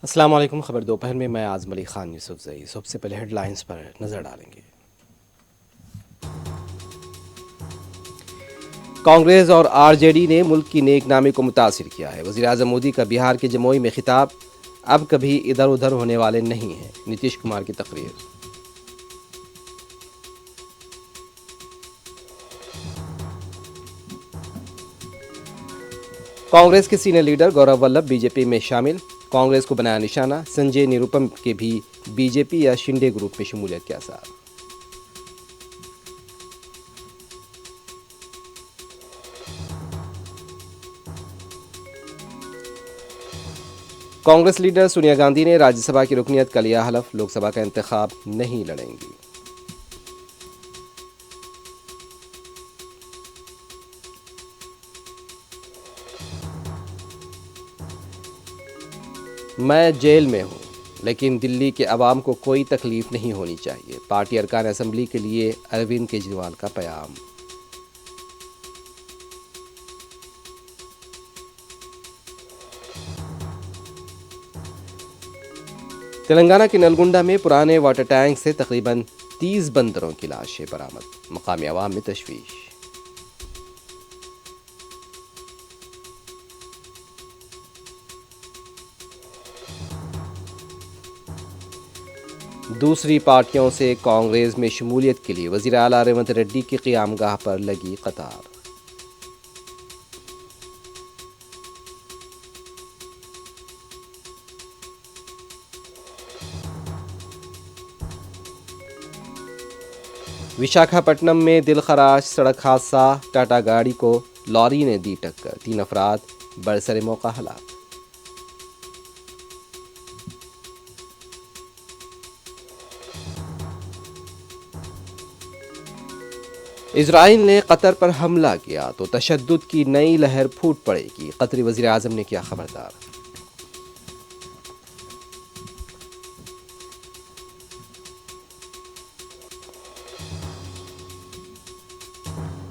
अस्सलाम वालेकुम। खबर दोपहर में मैं आज़म अली ख़ान यूसुफ़ज़ई। सबसे पहले हेडलाइंस पर नज़र डालेंगे। कांग्रेस और आरजेडी ने मुल्क की नेकनामी को मुतासिर किया है। वज़ीर-ए-आज़म मोदी का बिहार के जमुई में खिताब, अब कभी इधर उधर होने वाले नहीं हैं। नीतीश कुमार की तकरीर। कांग्रेस के senior leader Gaurav Vallabh BJP में शामिल, कांग्रेस को बनाया निशाना। संजय निरुपम के भी बीजेपी या शिंदे ग्रुप में शमूलियत के आसार। कांग्रेस लीडर सोनिया गांधी ने राज्यसभा की रुकनीत का लिया हलफ, लोकसभा का इंतखाब नहीं लड़ेंगी। मैं जेल में हूं, लेकिन दिल्ली के अवाम को कोई तकलीफ नहीं होनी चाहिए। पार्टी अरकान असम्बली के लिए अरविंद केजरीवाल का पैगाम। तेलंगाना के नलगुंडा में पुराने वाटर टैंक से तकरीबन 30 बंदरों की लाशें बरामद, मकामी अवाम में तशवीश। दूसरी पार्टियों से कांग्रेस में शमूलियत के लिए वज़ीर आला रेवंत रेड्डी की क़यामगाह पर लगी कतार। विशाखापट्टनम में दिलखराश सड़क हादसा, टाटा गाड़ी को लॉरी ने दी टक्कर, 3 अफराद बरसरे मौका हलाक। इजराइल ने कतर पर हमला किया तो तशद्दुद की नई लहर फूट पड़ेगी, कतरी वज़ीर आज़म ने किया खबरदार।